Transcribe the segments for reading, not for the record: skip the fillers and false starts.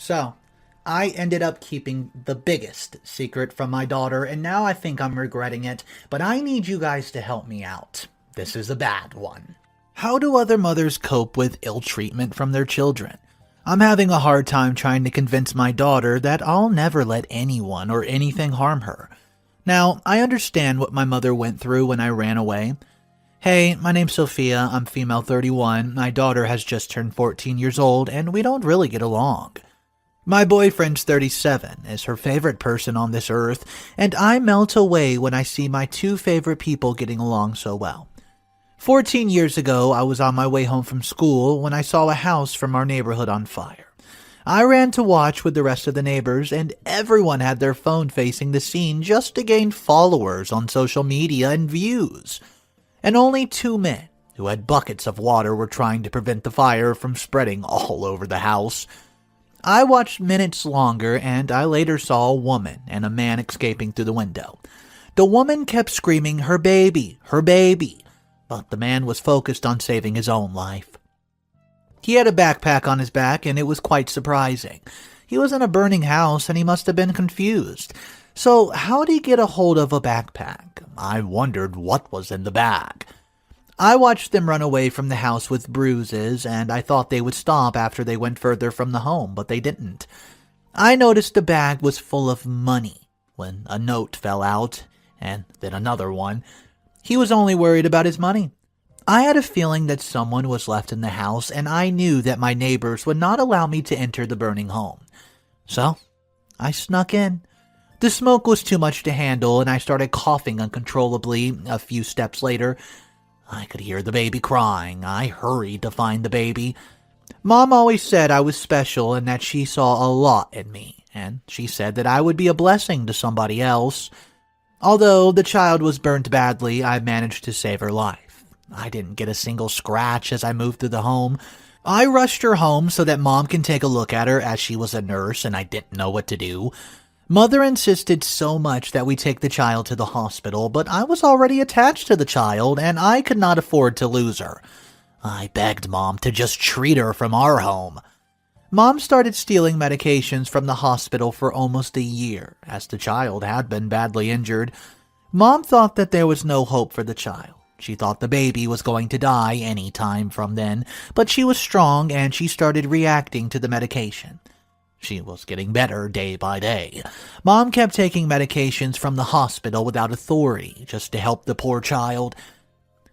So, I ended up keeping the biggest secret from my daughter, and now I think I'm regretting it, but I need you guys to help me out. This is a bad one. How do other mothers cope with ill treatment from their children? I'm having a hard time trying to convince my daughter that I'll never let anyone or anything harm her. Now, I understand what my mother went through when I ran away. Hey, my name's Sofia, I'm female 31, my daughter has just turned 14 years old, and we don't really get along. My boyfriend's 37, is her favorite person on this earth, and I melt away when I see my two favorite people getting along so well. 14 years ago, I was on my way home from school when I saw a house from our neighborhood on fire. I ran to watch with the rest of the neighbors, and everyone had their phone facing the scene just to gain followers on social media and views. And only two men, who had buckets of water, were trying to prevent the fire from spreading all over the house. I watched minutes longer, and I later saw a woman and a man escaping through the window. The woman kept screaming, "Her baby, her baby," but the man was focused on saving his own life. He had a backpack on his back, and it was quite surprising. He was in a burning house, and he must have been confused. So how did he get a hold of a backpack? I wondered what was in the bag. I watched them run away from the house with bruises, and I thought they would stop after they went further from the home, but they didn't. I noticed the bag was full of money when a note fell out, and then another one. He was only worried about his money. I had a feeling that someone was left in the house, and I knew that my neighbors would not allow me to enter the burning home. So, I snuck in. The smoke was too much to handle, and I started coughing uncontrollably. A few steps later, I could hear the baby crying. I hurried to find the baby. Mom always said I was special and that she saw a lot in me, and she said that I would be a blessing to somebody else. Although the child was burnt badly, I managed to save her life. I didn't get a single scratch as I moved through the home. I rushed her home so that Mom can take a look at her, as she was a nurse and I didn't know what to do. Mother insisted so much that we take the child to the hospital, but I was already attached to the child, and I could not afford to lose her. I begged Mom to just treat her from our home. Mom started stealing medications from the hospital for almost a year, as the child had been badly injured. Mom thought that there was no hope for the child. She thought the baby was going to die any time from then, but she was strong and she started reacting to the medication. She was getting better day by day. Mom kept taking medications from the hospital without authority, just to help the poor child.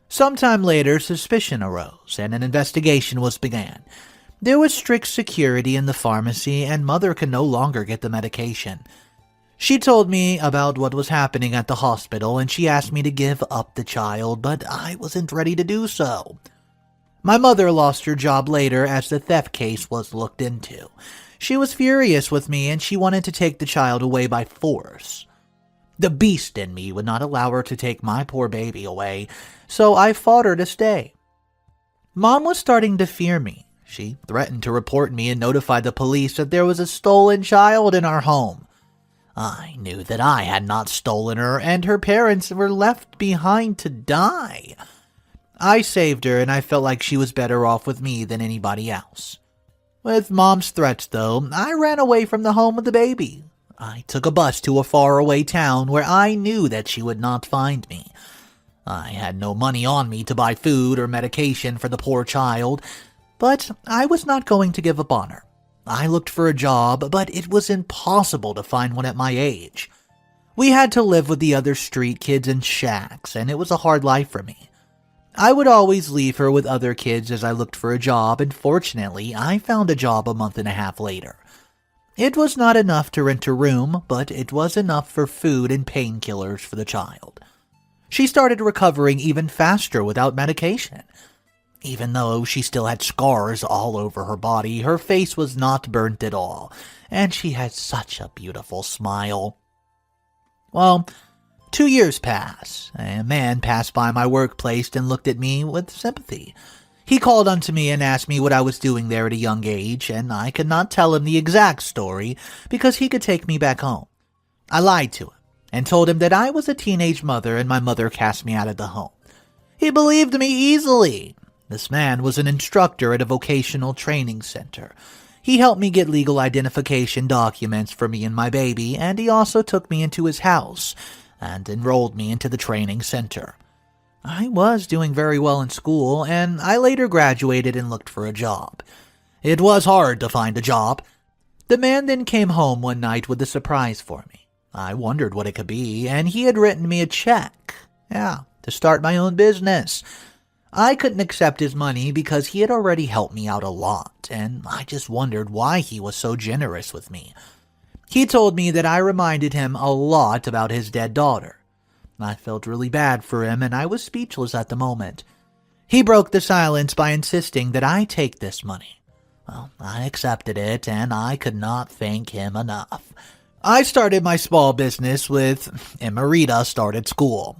Sometime later, suspicion arose, and an investigation was began. There was strict security in the pharmacy, and Mother could no longer get the medication. She told me about what was happening at the hospital, and she asked me to give up the child, but I wasn't ready to do so. My mother lost her job later as the theft case was looked into. She was furious with me, and she wanted to take the child away by force. The beast in me would not allow her to take my poor baby away, so I fought her to stay. Mom was starting to fear me. She threatened to report me and notify the police that there was a stolen child in our home. I knew that I had not stolen her, and her parents were left behind to die. I saved her, and I felt like she was better off with me than anybody else. With Mom's threats, though, I ran away from the home with the baby. I took a bus to a faraway town where I knew that she would not find me. I had no money on me to buy food or medication for the poor child, but I was not going to give up on her. I looked for a job, but it was impossible to find one at my age. We had to live with the other street kids in shacks, and it was a hard life for me. I would always leave her with other kids as I looked for a job, and fortunately, I found a job a month and a half later. It was not enough to rent a room, but it was enough for food and painkillers for the child. She started recovering even faster without medication. Even though she still had scars all over her body, her face was not burnt at all, and she had such a beautiful smile. Well, 2 years pass. A man passed by my workplace and looked at me with sympathy. He called unto me and asked me what I was doing there at a young age, and I could not tell him the exact story because he could take me back home. I lied to him and told him that I was a teenage mother and my mother cast me out of the home. He believed me easily. This man was an instructor at a vocational training center. He helped me get legal identification documents for me and my baby, and he also took me into his house and enrolled me into the training center. I was doing very well in school, and I later graduated and looked for a job. It was hard to find a job. The man then came home one night with a surprise for me. I wondered what it could be, and he had written me a check. To start my own business. I couldn't accept his money because he had already helped me out a lot, and I just wondered why he was so generous with me. He told me that I reminded him a lot about his dead daughter. I felt really bad for him, and I was speechless at the moment. He broke the silence by insisting that I take this money. Well, I accepted it, and I could not thank him enough. I started my small business with Emerita started school.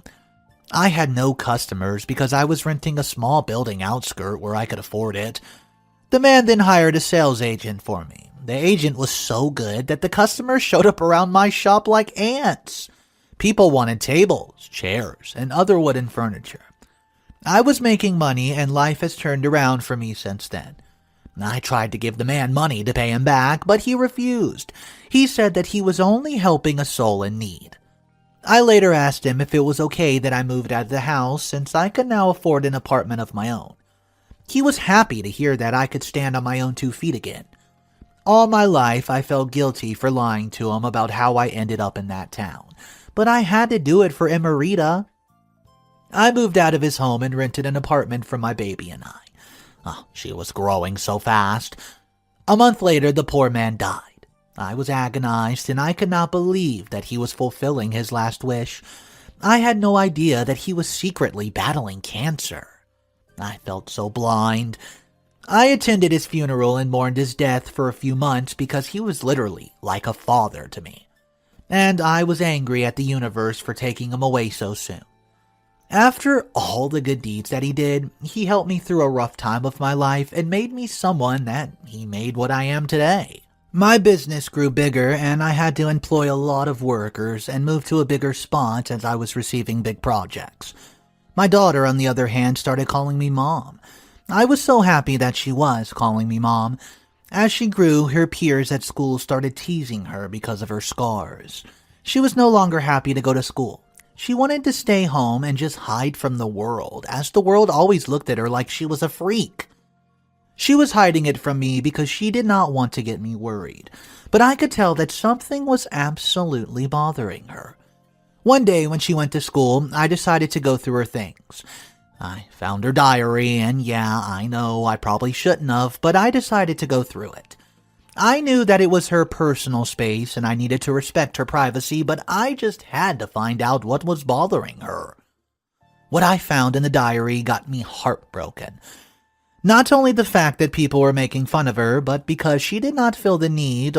I had no customers because I was renting a small building outskirt where I could afford it. The man then hired a sales agent for me. The agent was so good that the customers showed up around my shop like ants. People wanted tables, chairs, and other wooden furniture. I was making money, and life has turned around for me since then. I tried to give the man money to pay him back, but he refused. He said that he was only helping a soul in need. I later asked him if it was okay that I moved out of the house since I could now afford an apartment of my own. He was happy to hear that I could stand on my own 2 feet again. All my life I felt guilty for lying to him about how I ended up in that town, but I had to do it for Emerita. I moved out of his home and rented an apartment for my baby and I. She was growing so fast. A month later, the poor man died. I was agonized, and I could not believe that he was fulfilling his last wish. I had no idea that he was secretly battling cancer. I felt so blind. I attended his funeral and mourned his death for a few months because he was literally like a father to me. And I was angry at the universe for taking him away so soon. After all the good deeds that he did, he helped me through a rough time of my life and made me someone that he made what I am today. My business grew bigger, and I had to employ a lot of workers and move to a bigger spot as I was receiving big projects. My daughter, on the other hand, started calling me Mom. I was so happy that she was calling me Mom. As she grew, her peers at school started teasing her because of her scars. She was no longer happy to go to school. She wanted to stay home and just hide from the world, as the world always looked at her like she was a freak. She was hiding it from me because she did not want to get me worried, but I could tell that something was absolutely bothering her. One day when she went to school, I decided to go through her things. I found her diary, and yeah, I know I probably shouldn't have, but I decided to go through it. I knew that it was her personal space and I needed to respect her privacy, but I just had to find out what was bothering her. What I found in the diary got me heartbroken. Not only the fact that people were making fun of her, but because she did not feel the need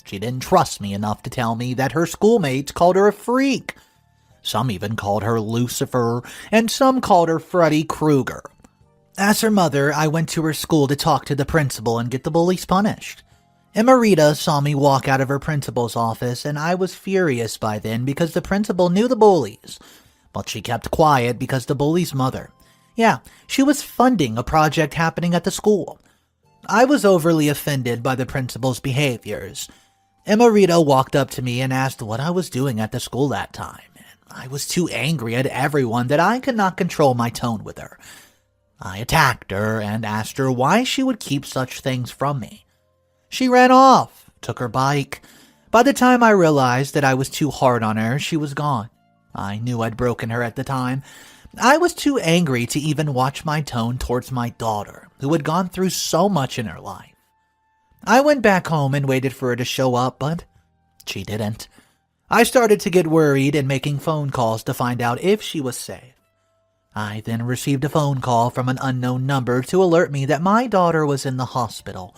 she didn't trust me enough to tell me that her schoolmates called her a freak. Some even called her Lucifer, and some called her Freddy Krueger. As her mother, I went to her school to talk to the principal and get the bullies punished. Emerita saw me walk out of her principal's office, and I was furious by then because the principal knew the bullies. But she kept quiet because the bully's mother, she was funding a project happening at the school. I was overly offended by the principal's behaviors. Emerita walked up to me and asked what I was doing at the school that time. I was too angry at everyone that I could not control my tone with her. I attacked her and asked her why she would keep such things from me. She ran off, took her bike. By the time I realized that I was too hard on her, she was gone. I knew I'd broken her at the time. I was too angry to even watch my tone towards my daughter, who had gone through so much in her life. I went back home and waited for her to show up, but she didn't. I started to get worried and making phone calls to find out if she was safe. I then received a phone call from an unknown number to alert me that my daughter was in the hospital.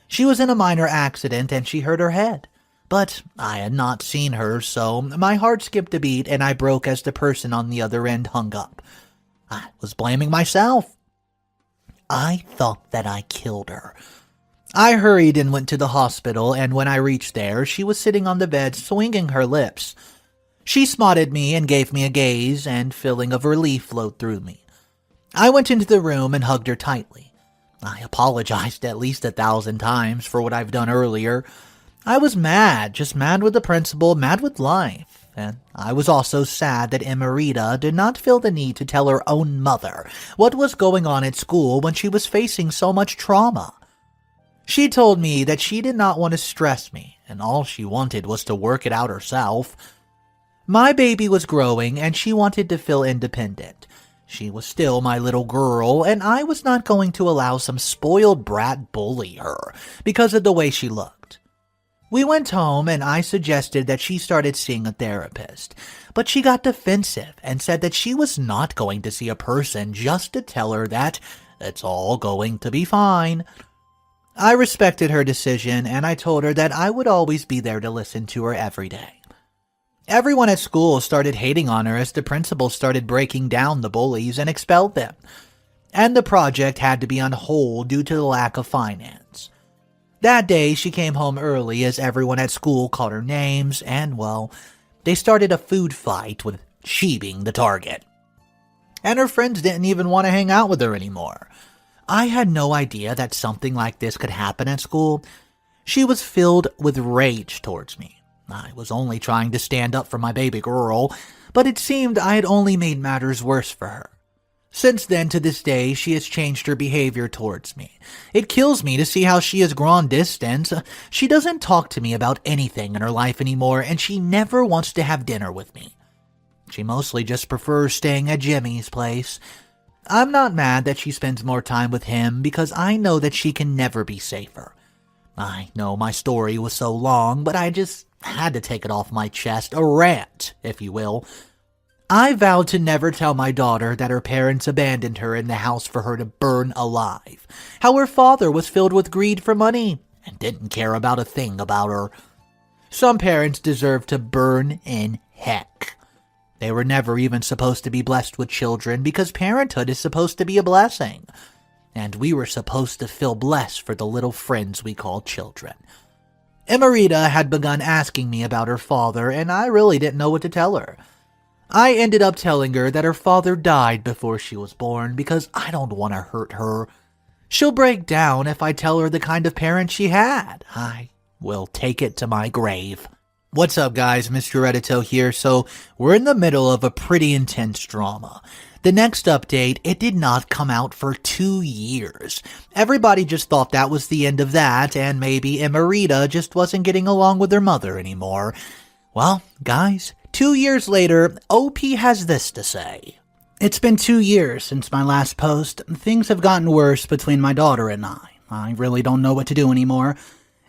She was in a minor accident and she hurt her head. But I had not seen her, so my heart skipped a beat and I broke as the person on the other end hung up. I was blaming myself. I thought that I killed her. I hurried and went to the hospital, and when I reached there, she was sitting on the bed swinging her lips. She spotted me and gave me a gaze, and feeling of relief flowed through me. I went into the room and hugged her tightly. I apologized at least 1,000 times for what I've done earlier. I was mad, just mad with the principal, mad with life. And I was also sad that Emerita did not feel the need to tell her own mother what was going on at school when she was facing so much trauma. She told me that she did not want to stress me, and all she wanted was to work it out herself. My baby was growing, and she wanted to feel independent. She was still my little girl, and I was not going to allow some spoiled brat bully her because of the way she looked. We went home, and I suggested that she started seeing a therapist, but she got defensive and said that she was not going to see a person just to tell her that it's all going to be fine. I respected her decision, and I told her that I would always be there to listen to her every day. Everyone at school started hating on her as the principal started breaking down the bullies and expelled them, and the project had to be on hold due to the lack of finance. That day, she came home early as everyone at school called her names, and, well, they started a food fight with she being the target. And her friends didn't even want to hang out with her anymore. I had no idea that something like this could happen at school. She was filled with rage towards me. I was only trying to stand up for my baby girl, but it seemed I had only made matters worse for her. Since then, to this day, she has changed her behavior towards me. It kills me to see how she has grown distant. She doesn't talk to me about anything in her life anymore, and she never wants to have dinner with me. She mostly just prefers staying at Jimmy's place. I'm not mad that she spends more time with him because I know that she can never be safer. I know my story was so long, but I just had to take it off my chest, a rant, if you will. I vowed to never tell my daughter that her parents abandoned her in the house for her to burn alive, how her father was filled with greed for money and didn't care about a thing about her. Some parents deserve to burn in heck. They were never even supposed to be blessed with children because parenthood is supposed to be a blessing. And we were supposed to feel blessed for the little friends we call children. Emerita had begun asking me about her father, and I really didn't know what to tell her. I ended up telling her that her father died before she was born because I don't want to hurt her. She'll break down if I tell her the kind of parent she had. I will take it to my grave. What's up, guys? Mr. Reddito here. So, we're in the middle of a pretty intense drama. The next update, it did not come out for 2 years. Everybody just thought that was the end of that, and maybe Emerita just wasn't getting along with her mother anymore. Well, guys, 2 years later, OP has this to say. It's been 2 years since my last post. Things have gotten worse between my daughter and I. I really don't know what to do anymore.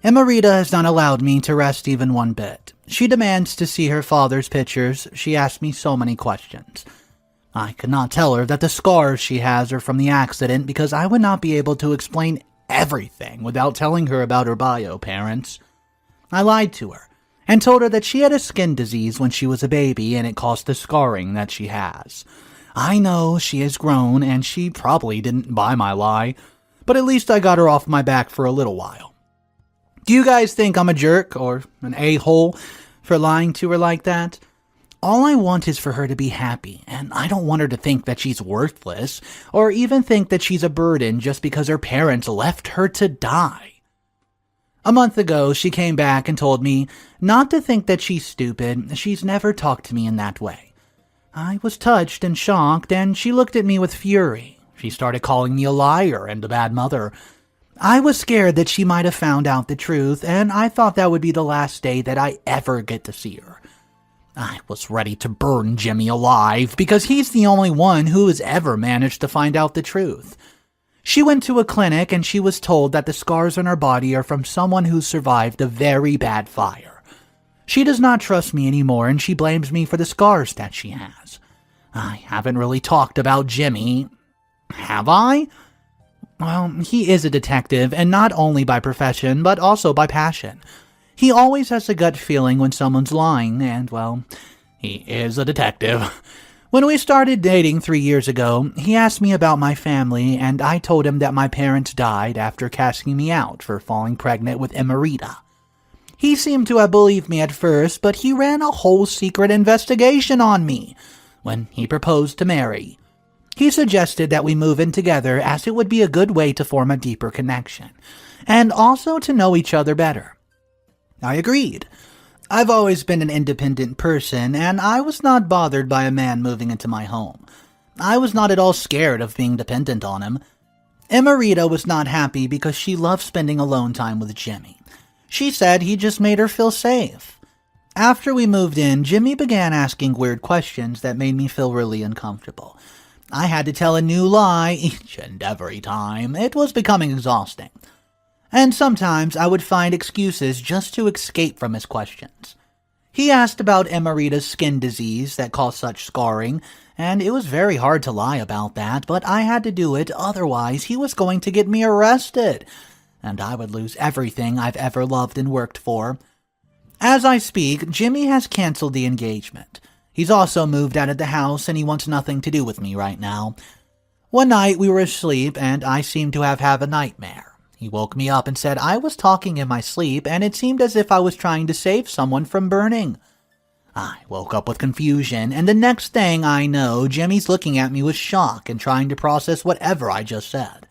Emerita has not allowed me to rest even one bit. She demands to see her father's pictures. She asks me so many questions. I could not tell her that the scars she has are from the accident because I would not be able to explain everything without telling her about her bio parents. I lied to her and told her that she had a skin disease when she was a baby and it caused the scarring that she has. I know she has grown and she probably didn't buy my lie, but at least I got her off my back for a little while. Do you guys think I'm a jerk or an a-hole for lying to her like that? All I want is for her to be happy, and I don't want her to think that she's worthless, or even think that she's a burden just because her parents left her to die. A month ago, she came back and told me not to think that she's stupid. She's never talked to me in that way. I was touched and shocked, and she looked at me with fury. She started calling me a liar and a bad mother. I was scared that she might have found out the truth, and I thought that would be the last day that I ever get to see her. I was ready to burn Jimmy alive because he's the only one who has ever managed to find out the truth. She went to a clinic and she was told that the scars on her body are from someone who survived a very bad fire. She does not trust me anymore and she blames me for the scars that she has. I haven't really talked about Jimmy, have I? Well, he is a detective, and not only by profession, but also by passion. He always has a gut feeling when someone's lying, and, well, he is a detective. When we started dating 3 years ago, he asked me about my family, and I told him that my parents died after casting me out for falling pregnant with Emerita. He seemed to have believed me at first, but he ran a whole secret investigation on me when he proposed to marry. He suggested that we move in together as it would be a good way to form a deeper connection, and also to know each other better. I agreed. I've always been an independent person, and I was not bothered by a man moving into my home. I was not at all scared of being dependent on him. Emerita was not happy because she loved spending alone time with Jimmy. She said he just made her feel safe. After we moved in, Jimmy began asking weird questions that made me feel really uncomfortable. I had to tell a new lie each and every time. It was becoming exhausting. And sometimes I would find excuses just to escape from his questions. He asked about Emerita's skin disease that caused such scarring, and it was very hard to lie about that, but I had to do it, otherwise he was going to get me arrested, and I would lose everything I've ever loved and worked for. As I speak, Jimmy has canceled the engagement. He's also moved out of the house, and he wants nothing to do with me right now. One night we were asleep, and I seemed to have a nightmare. He woke me up and said I was talking in my sleep, and it seemed as if I was trying to save someone from burning. I woke up with confusion, and the next thing I know, Jimmy's looking at me with shock and trying to process whatever I just said.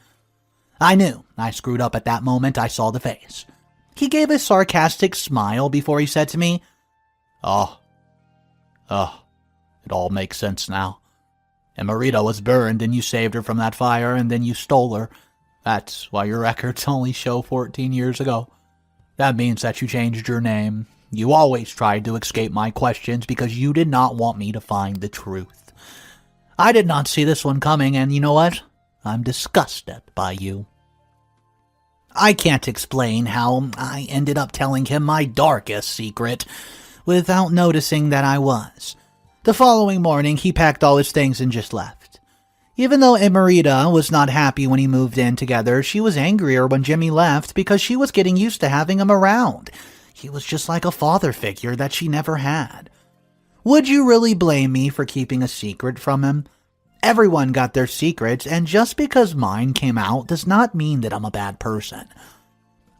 I knew I screwed up at that moment. I saw the face. He gave a sarcastic smile before he said to me, Oh, it all makes sense now. Emerita was burned and you saved her from that fire and then you stole her. That's why your records only show 14 years ago. That means that you changed your name. You always tried to escape my questions because you did not want me to find the truth. I did not see this one coming, and you know what? I'm disgusted by you. I can't explain how I ended up telling him my darkest secret without noticing that I was. The following morning, he packed all his things and just left. Even though Emerita was not happy when he moved in together, she was angrier when Jimmy left because she was getting used to having him around. He was just like a father figure that she never had. Would you really blame me for keeping a secret from him? Everyone got their secrets, and just because mine came out does not mean that I'm a bad person.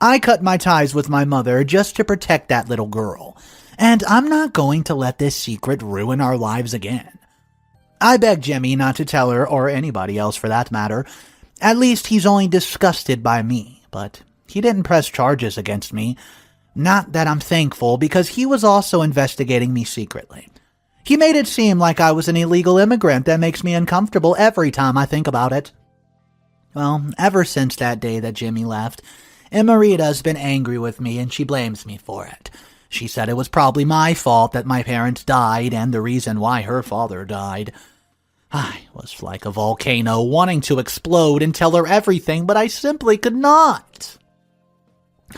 I cut my ties with my mother just to protect that little girl, and I'm not going to let this secret ruin our lives again. I begged Jimmy not to tell her, or anybody else for that matter. At least he's only disgusted by me, but he didn't press charges against me. Not that I'm thankful, because he was also investigating me secretly. He made it seem like I was an illegal immigrant that makes me uncomfortable every time I think about it. Well, ever since that day that Jimmy left, Emerita's been angry with me and she blames me for it. She said it was probably my fault that my parents died and the reason why her father died. I was like a volcano wanting to explode and tell her everything, but I simply could not.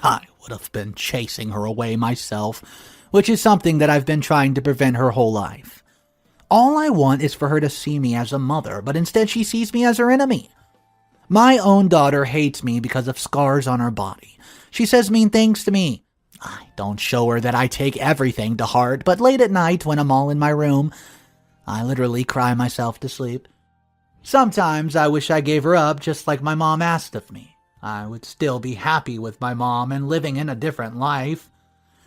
I would have been chasing her away myself, which is something that I've been trying to prevent her whole life. All I want is for her to see me as a mother, but instead she sees me as her enemy. My own daughter hates me because of scars on her body. She says mean things to me. I don't show her that I take everything to heart, but late at night when I'm all in my room, I literally cry myself to sleep. Sometimes I wish I gave her up just like my mom asked of me. I would still be happy with my mom and living in a different life.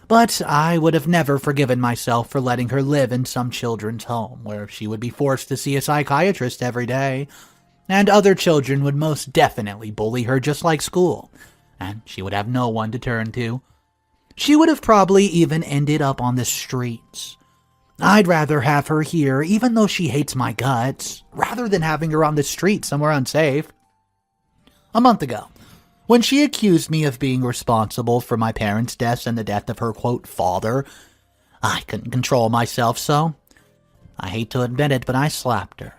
But I would have never forgiven myself for letting her live in some children's home where she would be forced to see a psychiatrist every day, and other children would most definitely bully her just like school, and she would have no one to turn to. She would have probably even ended up on the streets. I'd rather have her here, even though she hates my guts, rather than having her on the street somewhere unsafe. A month ago, when she accused me of being responsible for my parents' deaths and the death of her, quote, father, I couldn't control myself, so I hate to admit it, but I slapped her.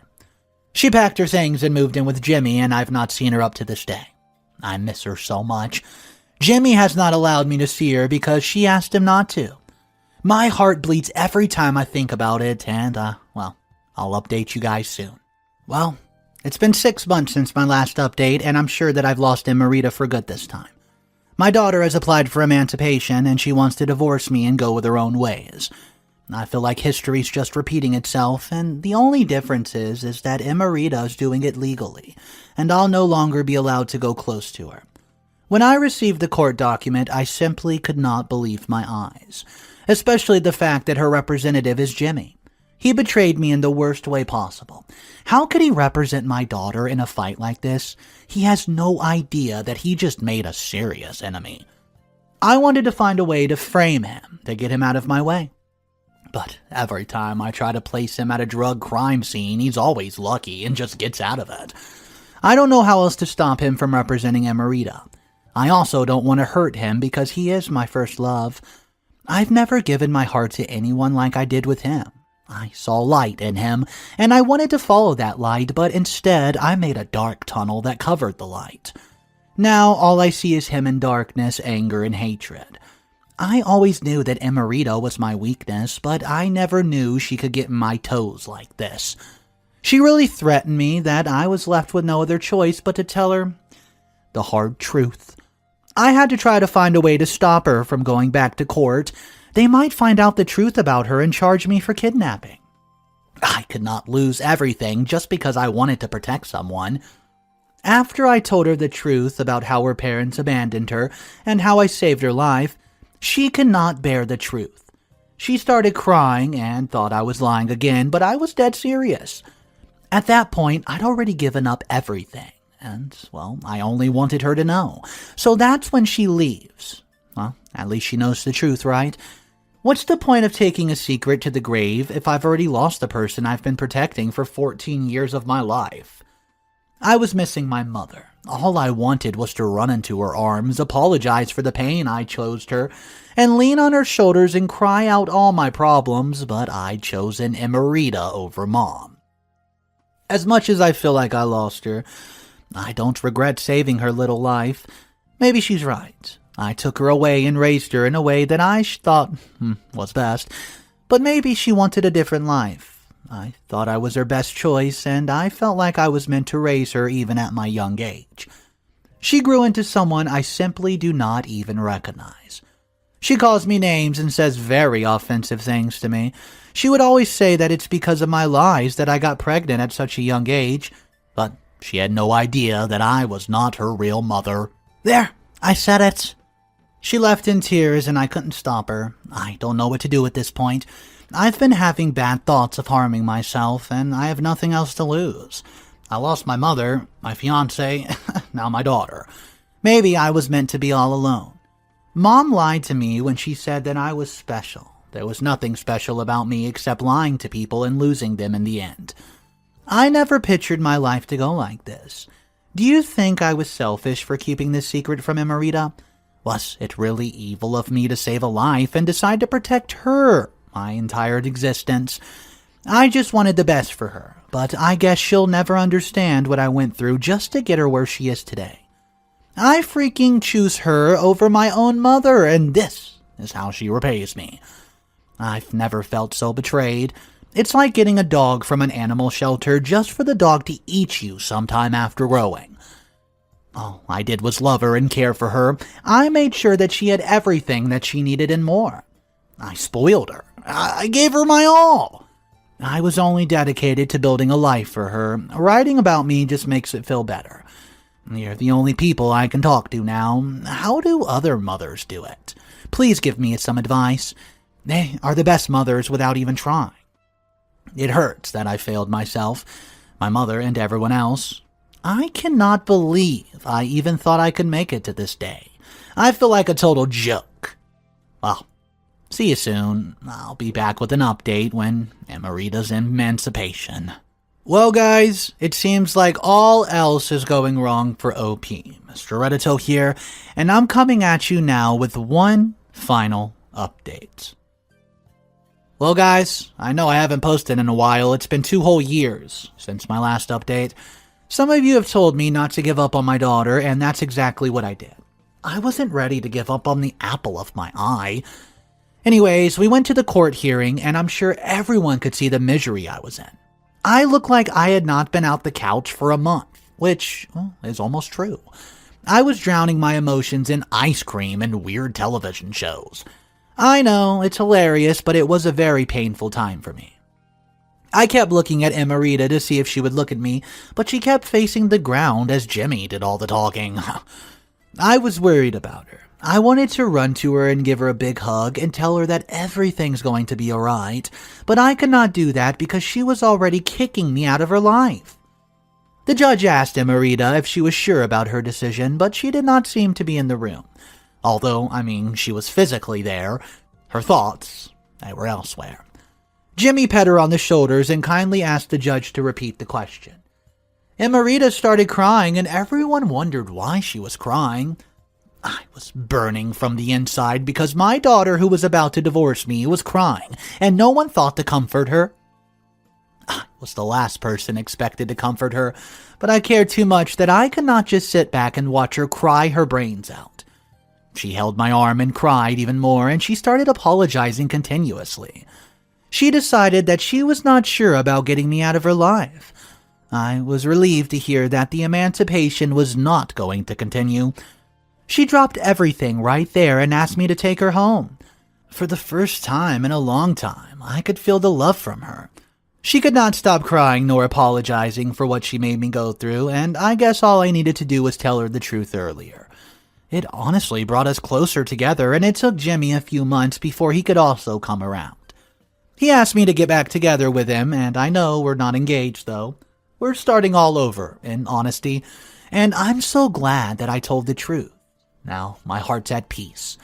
She packed her things and moved in with Jimmy, and I've not seen her up to this day. I miss her so much. Jimmy has not allowed me to see her because she asked him not to. My heart bleeds every time I think about it, and, I'll update you guys soon. Well, it's been 6 months since my last update, and I'm sure that I've lost Emerita for good this time. My daughter has applied for emancipation, and she wants to divorce me and go with her own ways. I feel like history's just repeating itself, and the only difference is that Emerita's doing it legally, and I'll no longer be allowed to go close to her. When I received the court document, I simply could not believe my eyes, especially the fact that her representative is Jimmy. He betrayed me in the worst way possible. How could he represent my daughter in a fight like this? He has no idea that he just made a serious enemy. I wanted to find a way to frame him, to get him out of my way. But every time I try to place him at a drug crime scene, he's always lucky and just gets out of it. I don't know how else to stop him from representing Emerita. I also don't want to hurt him because he is my first love. I've never given my heart to anyone like I did with him. I saw light in him, and I wanted to follow that light, but instead I made a dark tunnel that covered the light. Now all I see is him in darkness, anger, and hatred. I always knew that Emerita was my weakness, but I never knew she could get in my toes like this. She really threatened me that I was left with no other choice but to tell her the hard truth. I had to try to find a way to stop her from going back to court. They might find out the truth about her and charge me for kidnapping. I could not lose everything just because I wanted to protect someone. After I told her the truth about how her parents abandoned her and how I saved her life, she could not bear the truth. She started crying and thought I was lying again, but I was dead serious. At that point, I'd already given up everything, and, well, I only wanted her to know. So that's when she leaves. Well, at least she knows the truth, right? What's the point of taking a secret to the grave if I've already lost the person I've been protecting for 14 years of my life? I was missing my mother. All I wanted was to run into her arms, apologize for the pain I caused her, and lean on her shoulders and cry out all my problems, but I'd chosen Emerita over Mom. As much as I feel like I lost her, I don't regret saving her little life. Maybe she's right. I took her away and raised her in a way that I thought was best, but maybe she wanted a different life. I thought I was her best choice, and I felt like I was meant to raise her even at my young age. She grew into someone I simply do not even recognize. She calls me names and says very offensive things to me. She would always say that it's because of my lies that I got pregnant at such a young age, but she had no idea that I was not her real mother. There, I said it. She left in tears and I couldn't stop her. I don't know what to do at this point. I've been having bad thoughts of harming myself, and I have nothing else to lose. I lost my mother, my fiancé, now my daughter. Maybe I was meant to be all alone. Mom lied to me when she said that I was special. There was nothing special about me except lying to people and losing them in the end. I never pictured my life to go like this. Do you think I was selfish for keeping this secret from Emerita? Was it really evil of me to save a life and decide to protect her my entire existence? I just wanted the best for her, but I guess she'll never understand what I went through just to get her where she is today. I freaking choose her over my own mother, and this is how she repays me. I've never felt so betrayed. It's like getting a dog from an animal shelter just for the dog to eat you sometime after growing. All I did was love her and care for her. I made sure that she had everything that she needed and more. I spoiled her. I gave her my all. I was only dedicated to building a life for her. Writing about me just makes it feel better. You're the only people I can talk to now. How do other mothers do it? Please give me some advice. They are the best mothers without even trying. It hurts that I failed myself, my mother, and everyone else. I cannot believe I even thought I could make it to this day. I feel like a total joke. Well, see you soon. I'll be back with an update when Emerita's emancipation. Well, guys, it seems like all else is going wrong for OP. Mr. Reddito here, and I'm coming at you now with one final update. Well, guys, I know I haven't posted in a while. It's been 2 whole years since my last update. Some of you have told me not to give up on my daughter, and that's exactly what I did. I wasn't ready to give up on the apple of my eye. Anyways, we went to the court hearing, and I'm sure everyone could see the misery I was in. I looked like I had not been out the couch for a month, which is almost true. I was drowning my emotions in ice cream and weird television shows. I know, it's hilarious, but it was a very painful time for me. I kept looking at Emerita to see if she would look at me, but she kept facing the ground as Jimmy did all the talking. I was worried about her. I wanted to run to her and give her a big hug and tell her that everything's going to be alright, but I could not do that because she was already kicking me out of her life. The judge asked Emerita if she was sure about her decision, but she did not seem to be in the room. Although, she was physically there. Her thoughts, they were elsewhere. Jimmy pet her on the shoulders and kindly asked the judge to repeat the question. Emerita started crying, and everyone wondered why she was crying. I was burning from the inside because my daughter, who was about to divorce me, was crying, and no one thought to comfort her. I was the last person expected to comfort her, but I cared too much that I could not just sit back and watch her cry her brains out. She held my arm and cried even more, and she started apologizing continuously. She decided that she was not sure about getting me out of her life. I was relieved to hear that the emancipation was not going to continue. She dropped everything right there and asked me to take her home. For the first time in a long time, I could feel the love from her. She could not stop crying nor apologizing for what she made me go through, and I guess all I needed to do was tell her the truth earlier. It honestly brought us closer together, and it took Jimmy a few months before he could also come around. He asked me to get back together with him, and I know we're not engaged, though. We're starting all over, in honesty, and I'm so glad that I told the truth. Now, my heart's at peace.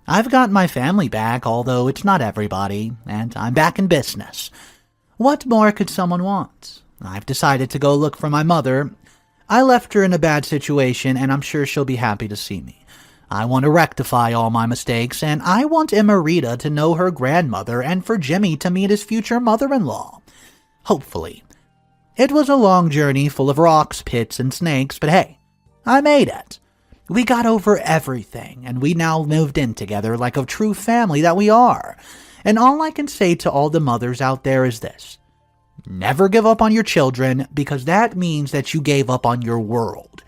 I've got my family back, although it's not everybody, and I'm back in business. What more could someone want? I've decided to go look for my mother. I left her in a bad situation, and I'm sure she'll be happy to see me. I want to rectify all my mistakes, and I want Emerita to know her grandmother and for Jimmy to meet his future mother-in-law. Hopefully. It was a long journey full of rocks, pits, and snakes, but hey, I made it. We got over everything, and we now moved in together like a true family that we are. And all I can say to all the mothers out there is this. Never give up on your children, because that means that you gave up on your world.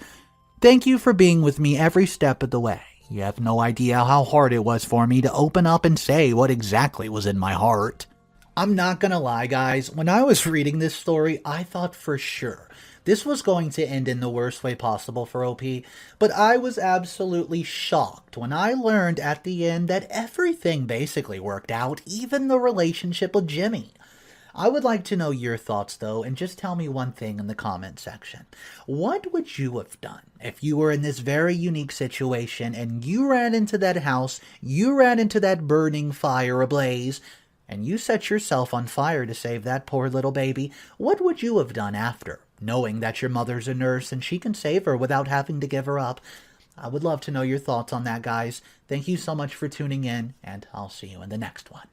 Thank you for being with me every step of the way. You have no idea how hard it was for me to open up and say what exactly was in my heart. I'm not gonna lie, guys. When I was reading this story, I thought for sure this was going to end in the worst way possible for OP, but I was absolutely shocked when I learned at the end that everything basically worked out, even the relationship with Jimmy. I would like to know your thoughts, though, and just tell me one thing in the comment section. What would you have done if you were in this very unique situation and you ran into that house, you ran into that burning fire ablaze, and you set yourself on fire to save that poor little baby? What would you have done after, knowing that your mother's a nurse and she can save her without having to give her up? I would love to know your thoughts on that, guys. Thank you so much for tuning in, and I'll see you in the next one.